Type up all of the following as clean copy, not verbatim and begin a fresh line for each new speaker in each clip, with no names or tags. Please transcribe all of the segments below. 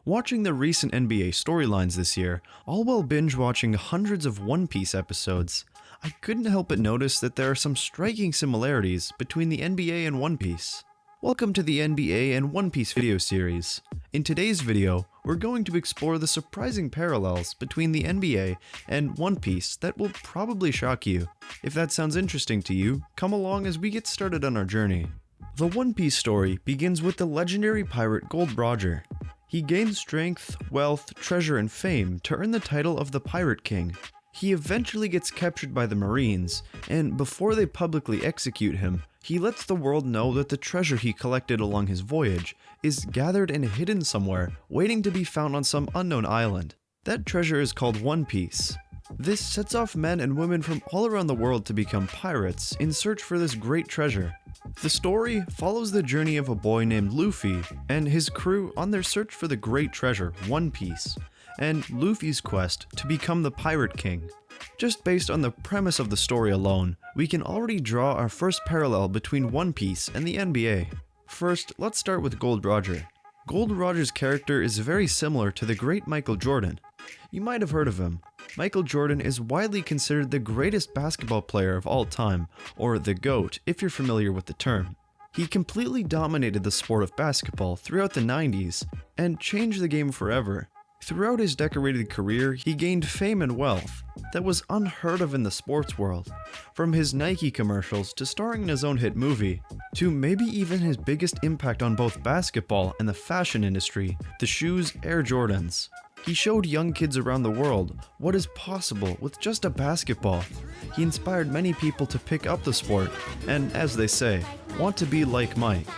Watching the recent NBA storylines this year, all while binge watching hundreds of One Piece episodes, I couldn't help but notice that there are some striking similarities between the NBA and One Piece. Welcome to the NBA and One Piece video series. In today's video, we're going to explore the surprising parallels between the NBA and One Piece that will probably shock you. If that sounds interesting to you, come along as we get started on our journey. The One Piece story begins with the legendary pirate Gold Roger. He gains strength, wealth, treasure, and fame to earn the title of the Pirate King. He eventually gets captured by the Marines, and before they publicly execute him, he lets the world know that the treasure he collected along his voyage is gathered and hidden somewhere, waiting to be found on some unknown island. That treasure is called One Piece. This sets off men and women from all around the world to become pirates in search for this great treasure. The story follows the journey of a boy named Luffy and his crew on their search for the great treasure, One Piece, and Luffy's quest to become the Pirate King. Just based on the premise of the story alone, we can already draw our first parallel between One Piece and the NBA. First, let's start with Gold Roger. Gold Roger's character is very similar to the great Michael Jordan. You might have heard of him. Michael Jordan is widely considered the greatest basketball player of all time, or the GOAT if you're familiar with the term. He completely dominated the sport of basketball throughout the 90s and changed the game forever. Throughout his decorated career, he gained fame and wealth that was unheard of in the sports world, from his Nike commercials to starring in his own hit movie, to maybe even his biggest impact on both basketball and the fashion industry, the shoes Air Jordans. He showed young kids around the world what is possible with just a basketball. He inspired many people to pick up the sport and, as they say, want to be like Mike.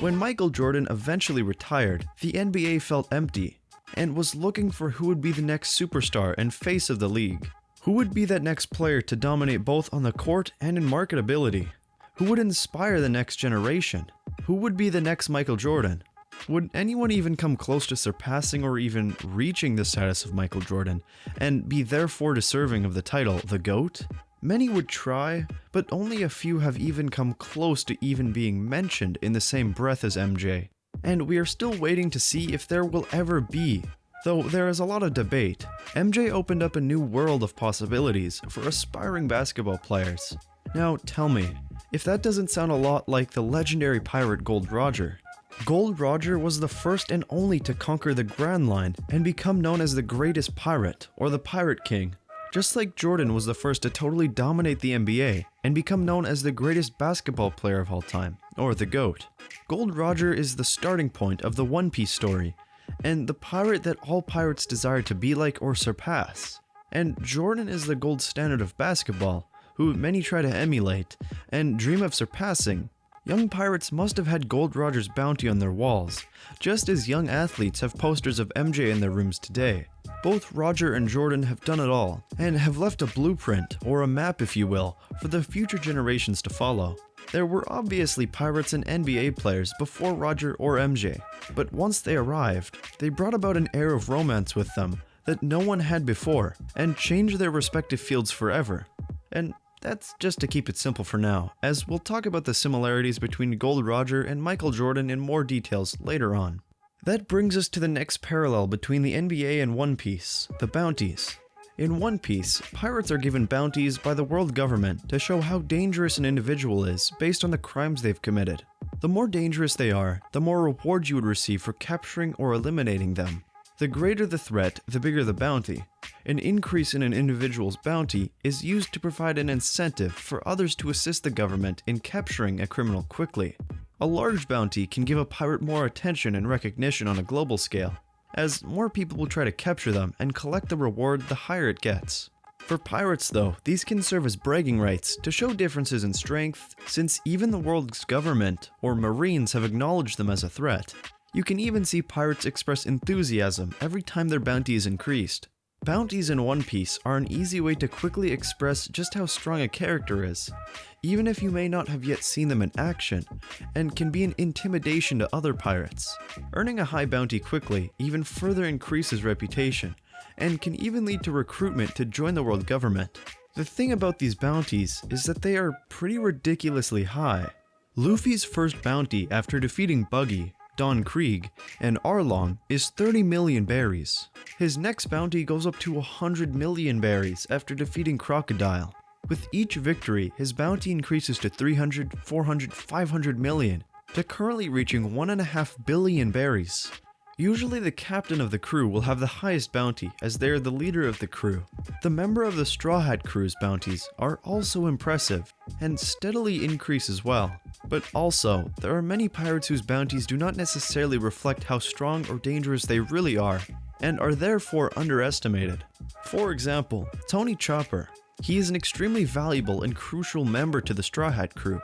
When Michael Jordan eventually retired, the NBA felt empty and was looking for who would be the next superstar and face of the league. Who would be that next player to dominate both on the court and in marketability? Who would inspire the next generation? Who would be the next Michael Jordan? Would anyone even come close to surpassing or even reaching the status of Michael Jordan and be therefore deserving of the title, the GOAT? Many would try, but only a few have even come close to even being mentioned in the same breath as MJ. And we are still waiting to see if there will ever be. Though there is a lot of debate, MJ opened up a new world of possibilities for aspiring basketball players. Now tell me, if that doesn't sound a lot like the legendary pirate Gold Roger. Gold Roger was the first and only to conquer the Grand Line and become known as the greatest pirate, or the Pirate King. Just like Jordan was the first to totally dominate the NBA and become known as the greatest basketball player of all time, or the GOAT. Gold Roger is the starting point of the One Piece story, and the pirate that all pirates desire to be like or surpass. And Jordan is the gold standard of basketball, who many try to emulate and dream of surpassing. Young pirates must have had Gold Roger's bounty on their walls, just as young athletes have posters of MJ in their rooms today. Both Roger and Jordan have done it all, and have left a blueprint, or a map if you will, for the future generations to follow. There were obviously pirates and NBA players before Roger or MJ, but once they arrived, they brought about an air of romance with them that no one had before, and changed their respective fields forever. And that's just to keep it simple for now, as we'll talk about the similarities between Gold Roger and Michael Jordan in more details later on. That brings us to the next parallel between the NBA and One Piece, the bounties. In One Piece, pirates are given bounties by the world government to show how dangerous an individual is based on the crimes they've committed. The more dangerous they are, the more rewards you would receive for capturing or eliminating them. The greater the threat, the bigger the bounty. An increase in an individual's bounty is used to provide an incentive for others to assist the government in capturing a criminal quickly. A large bounty can give a pirate more attention and recognition on a global scale, as more people will try to capture them and collect the reward the higher it gets. For pirates though, these can serve as bragging rights to show differences in strength, since even the world's government or Marines have acknowledged them as a threat. You can even see pirates express enthusiasm every time their bounty is increased. Bounties in One Piece are an easy way to quickly express just how strong a character is, even if you may not have yet seen them in action, and can be an intimidation to other pirates. Earning a high bounty quickly even further increases reputation, and can even lead to recruitment to join the world government. The thing about these bounties is that they are pretty ridiculously high. Luffy's first bounty after defeating Buggy, Don Krieg, and Arlong is 30 million berries. His next bounty goes up to 100 million berries after defeating Crocodile. With each victory, his bounty increases to 300, 400, 500 million, to currently reaching 1.5 billion berries. Usually the captain of the crew will have the highest bounty as they are the leader of the crew. The member of the Straw Hat crew's bounties are also impressive and steadily increase as well. But also, there are many pirates whose bounties do not necessarily reflect how strong or dangerous they really are, and are therefore underestimated. For example, Tony Chopper. He is an extremely valuable and crucial member to the Straw Hat crew,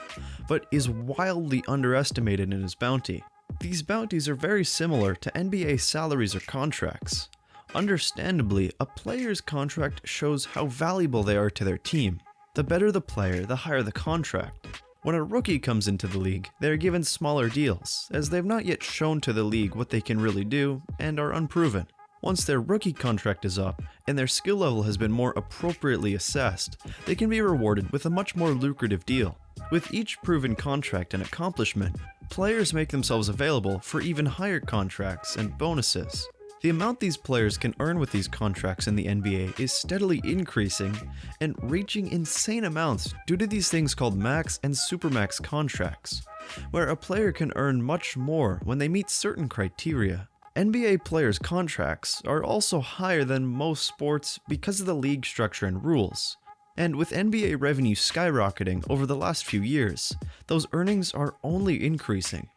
but is wildly underestimated in his bounty. These bounties are very similar to NBA salaries or contracts. Understandably, a player's contract shows how valuable they are to their team. The better the player, the higher the contract. When a rookie comes into the league, they are given smaller deals, as they have not yet shown to the league what they can really do and are unproven. Once their rookie contract is up, and their skill level has been more appropriately assessed, they can be rewarded with a much more lucrative deal. With each proven contract and accomplishment, players make themselves available for even higher contracts and bonuses. The amount these players can earn with these contracts in the NBA is steadily increasing and reaching insane amounts due to these things called max and supermax contracts, where a player can earn much more when they meet certain criteria. NBA players' contracts are also higher than most sports because of the league structure and rules. And with NBA revenue skyrocketing over the last few years, those earnings are only increasing.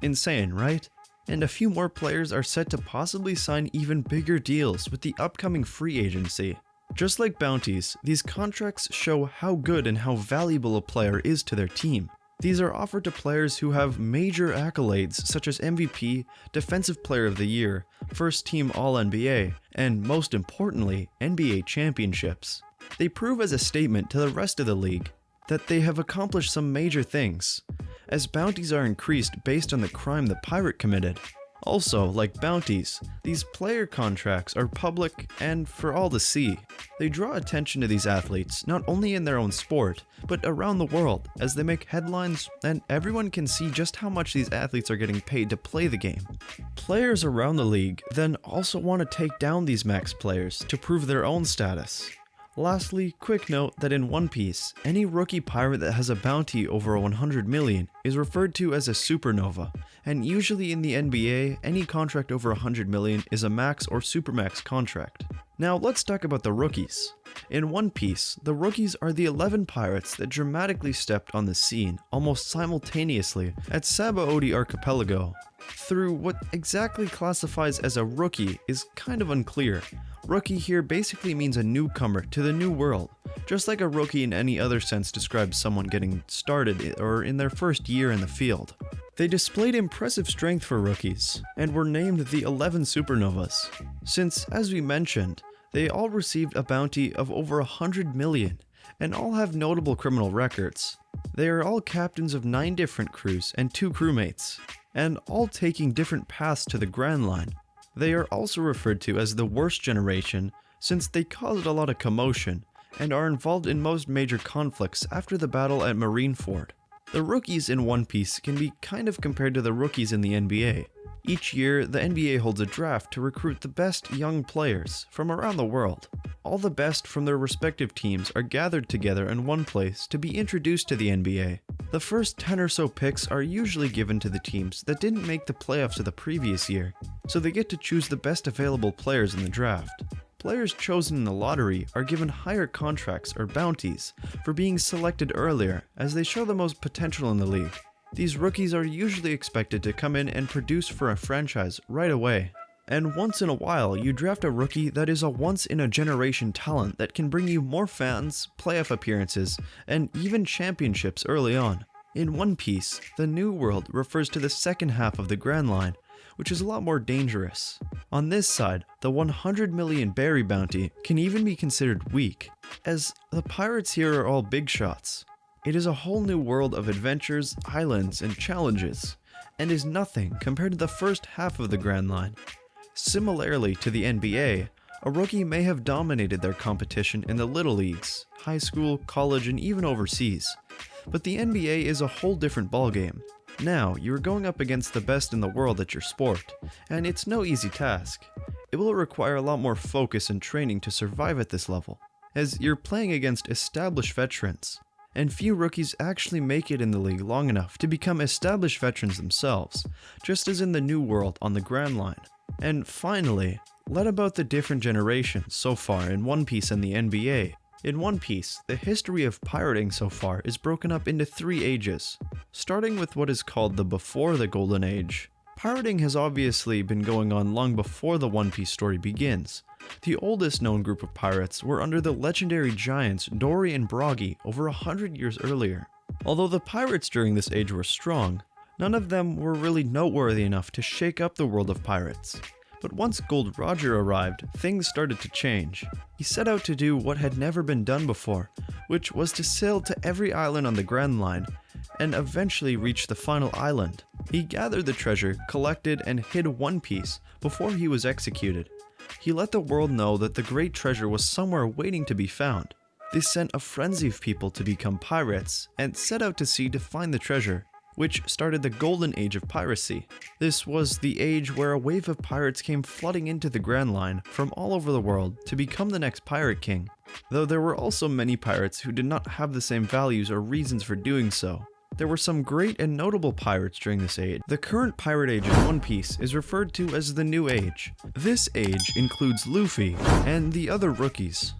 Insane, right? And a few more players are set to possibly sign even bigger deals with the upcoming free agency. Just like bounties, these contracts show how good and how valuable a player is to their team. These are offered to players who have major accolades such as MVP, Defensive Player of the Year, First Team All-NBA, and most importantly, NBA championships. They prove as a statement to the rest of the league that they have accomplished some major things, as bounties are increased based on the crime the pirate committed. Also, like bounties, these player contracts are public and for all to see. They draw attention to these athletes not only in their own sport, but around the world as they make headlines and everyone can see just how much these athletes are getting paid to play the game. Players around the league then also want to take down these max players to prove their own status. Lastly, quick note that in One Piece, any rookie pirate that has a bounty over 100 million is referred to as a supernova, and usually in the NBA, any contract over 100 million is a max or supermax contract. Now let's talk about the rookies. In One Piece, the rookies are the 11 pirates that dramatically stepped on the scene almost simultaneously at Sabaody Archipelago. Through what exactly classifies as a rookie is kind of unclear. Rookie here basically means a newcomer to the new world, just like a rookie in any other sense describes someone getting started or in their first year in the field. They displayed impressive strength for rookies, and were named the 11 Supernovas, since, as we mentioned, they all received a bounty of over 100 million, and all have notable criminal records. They are all captains of 9 different crews and 2 crewmates, and all taking different paths to the Grand Line. They are also referred to as the worst generation since they caused a lot of commotion and are involved in most major conflicts after the battle at Marineford. The rookies in One Piece can be kind of compared to the rookies in the NBA. Each year, the NBA holds a draft to recruit the best young players from around the world. All the best from their respective teams are gathered together in one place to be introduced to the NBA. The first 10 or so picks are usually given to the teams that didn't make the playoffs of the previous year, so they get to choose the best available players in the draft. Players chosen in the lottery are given higher contracts or bounties for being selected earlier, as they show the most potential in the league. These rookies are usually expected to come in and produce for a franchise right away. And once in a while, you draft a rookie that is a once-in-a-generation talent that can bring you more fans, playoff appearances, and even championships early on. In One Piece, the New World refers to the second half of the Grand Line, which is a lot more dangerous. On this side, the 100 million berry bounty can even be considered weak, as the pirates here are all big shots. It is a whole new world of adventures, islands, and challenges, and is nothing compared to the first half of the Grand Line. Similarly to the NBA, a rookie may have dominated their competition in the little leagues, high school, college, and even overseas. But the NBA is a whole different ballgame. Now, you're going up against the best in the world at your sport, and it's no easy task. It will require a lot more focus and training to survive at this level, as you're playing against established veterans, and few rookies actually make it in the league long enough to become established veterans themselves, just as in the New World on the Grand Line. And finally, let about the different generations so far in One Piece and the NBA. In One Piece, the history of pirating so far is broken up into 3 ages, starting with what is called the Before the Golden Age. Pirating has obviously been going on long before the One Piece story begins. The oldest known group of pirates were under the legendary giants Dory and Broggy over 100 years earlier. Although the pirates during this age were strong, none of them were really noteworthy enough to shake up the world of pirates. But once Gold Roger arrived, things started to change. He set out to do what had never been done before, which was to sail to every island on the Grand Line, and eventually reach the final island. He gathered the treasure, collected, and hid One Piece before he was executed. He let the world know that the great treasure was somewhere waiting to be found. This sent a frenzy of people to become pirates, and set out to sea to find the treasure, which started the Golden Age of piracy. This was the age where a wave of pirates came flooding into the Grand Line from all over the world to become the next pirate king, though there were also many pirates who did not have the same values or reasons for doing so. There were some great and notable pirates during this age. The current pirate age in One Piece is referred to as the New Age. This age includes Luffy and the other rookies.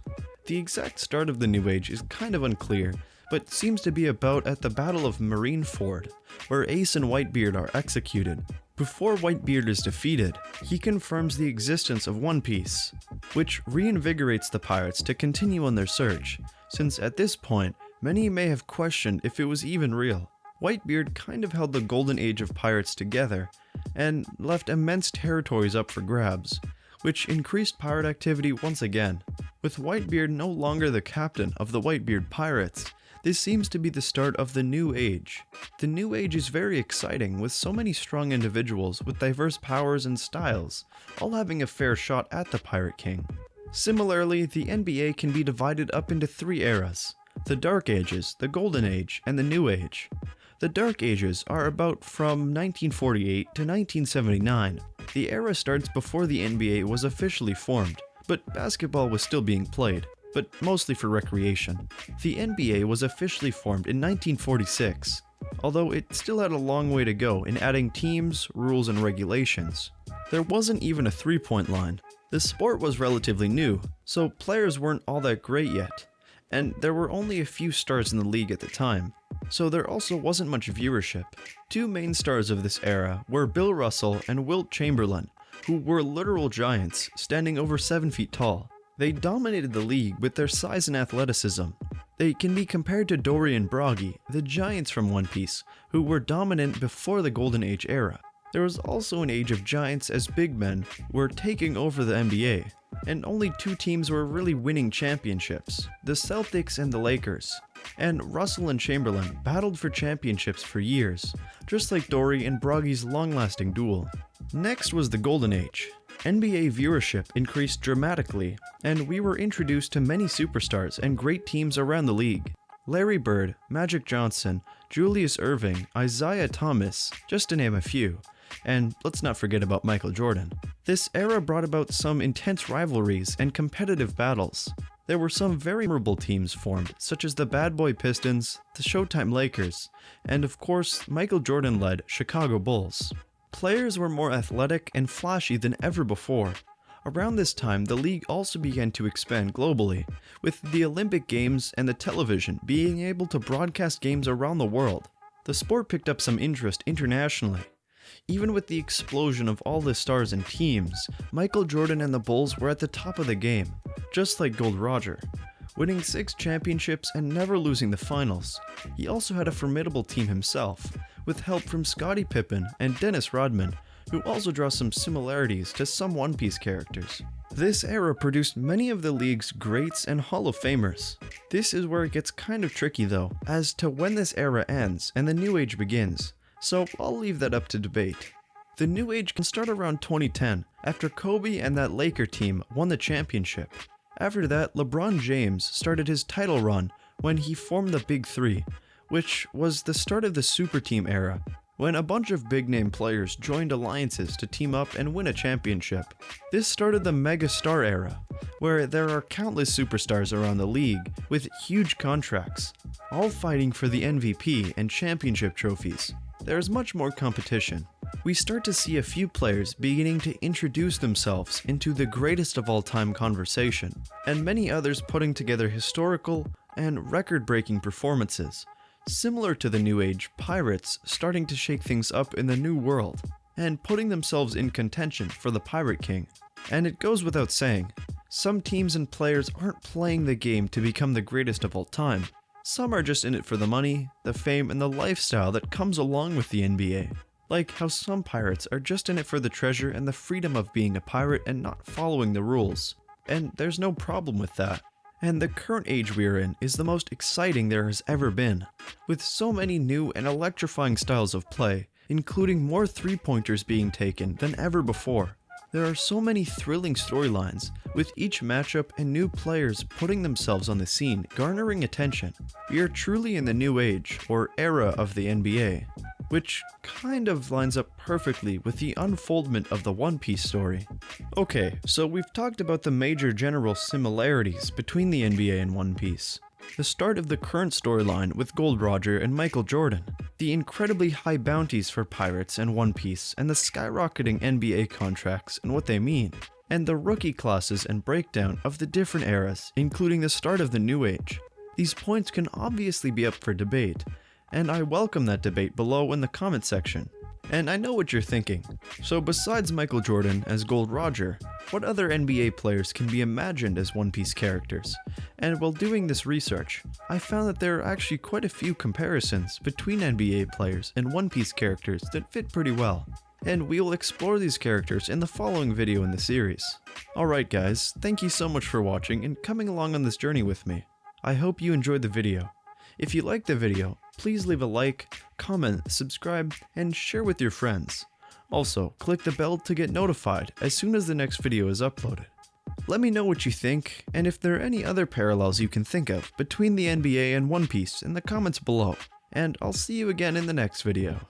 The exact start of the New Age is kind of unclear, but seems to be about at the Battle of Marineford, where Ace and Whitebeard are executed. Before Whitebeard is defeated, he confirms the existence of One Piece, which reinvigorates the pirates to continue on their search, since at this point, many may have questioned if it was even real. Whitebeard kind of held the golden age of pirates together, and left immense territories up for grabs, which increased pirate activity once again. With Whitebeard no longer the captain of the Whitebeard Pirates, this seems to be the start of the New Age. The New Age is very exciting, with so many strong individuals with diverse powers and styles, all having a fair shot at the Pirate King. Similarly, the NBA can be divided up into 3 eras: the Dark Ages, the Golden Age, and the New Age. The Dark Ages are about from 1948 to 1979. The era starts before the NBA was officially formed, but basketball was still being played, but mostly for recreation. The NBA was officially formed in 1946, although it still had a long way to go in adding teams, rules, and regulations. There wasn't even a three-point line. The sport was relatively new, so players weren't all that great yet, and there were only a few stars in the league at the time, so there also wasn't much viewership. 2 main stars of this era were Bill Russell and Wilt Chamberlain, who were literal giants, standing over 7 feet tall. They dominated the league with their size and athleticism. They can be compared to Dory and Broggy, the giants from One Piece, who were dominant before the Golden Age era. There was also an age of giants as big men were taking over the NBA, and only 2 teams were really winning championships, the Celtics and the Lakers. And Russell and Chamberlain battled for championships for years, just like Dory and Broggy's long-lasting duel. Next was the Golden Age. NBA viewership increased dramatically, and we were introduced to many superstars and great teams around the league. Larry Bird, Magic Johnson, Julius Erving, Isaiah Thomas, just to name a few. And let's not forget about Michael Jordan. This era brought about some intense rivalries and competitive battles. There were some very memorable teams formed, such as the Bad Boy Pistons, the Showtime Lakers, and of course, Michael Jordan-led Chicago Bulls. Players were more athletic and flashy than ever before. Around this time, the league also began to expand globally, with the Olympic Games and the television being able to broadcast games around the world. The sport picked up some interest internationally. Even with the explosion of all the stars and teams, Michael Jordan and the Bulls were at the top of the game, just like Gold Roger, winning 6 championships and never losing the finals. He also had a formidable team himself, with help from Scottie Pippen and Dennis Rodman, who also draw some similarities to some One Piece characters. This era produced many of the league's greats and Hall of Famers. This is where it gets kind of tricky though, as to when this era ends and the New Age begins. So I'll leave that up to debate. The New Age can start around 2010, after Kobe and that Laker team won the championship. After that, LeBron James started his title run when he formed the Big Three, which was the start of the super team era, when a bunch of big-name players joined alliances to team up and win a championship. This started the mega star era, where there are countless superstars around the league with huge contracts, all fighting for the MVP and championship trophies. There is much more competition. We start to see a few players beginning to introduce themselves into the greatest of all time conversation, and many others putting together historical and record-breaking performances, similar to the New Age pirates starting to shake things up in the New World, and putting themselves in contention for the Pirate King. And it goes without saying, some teams and players aren't playing the game to become the greatest of all time. Some are just in it for the money, the fame, and the lifestyle that comes along with the NBA. Like how some pirates are just in it for the treasure and the freedom of being a pirate and not following the rules. And there's no problem with that. And the current age we are in is the most exciting there has ever been, with so many new and electrifying styles of play, including more three-pointers being taken than ever before. There are so many thrilling storylines, with each matchup and new players putting themselves on the scene, garnering attention. We are truly in the new age, or era of the NBA, which kind of lines up perfectly with the unfoldment of the One Piece story. Okay, so we've talked about the major general similarities between the NBA and One Piece. The start of the current storyline with Gold Roger and Michael Jordan, the incredibly high bounties for Pirates and One Piece, and the skyrocketing NBA contracts and what they mean, and the rookie classes and breakdown of the different eras, including the start of the New Age. These points can obviously be up for debate, and I welcome that debate below in the comment section. And I know what you're thinking. So besides Michael Jordan as Gold Roger, what other NBA players can be imagined as One Piece characters? And while doing this research, I found that there are actually quite a few comparisons between NBA players and One Piece characters that fit pretty well. And we will explore these characters in the following video in the series. Alright guys, thank you so much for watching and coming along on this journey with me. I hope you enjoyed the video. If you liked the video, please leave a like, comment, subscribe, and share with your friends. Also, click the bell to get notified as soon as the next video is uploaded. Let me know what you think, and if there are any other parallels you can think of between the NBA and One Piece in the comments below. And I'll see you again in the next video.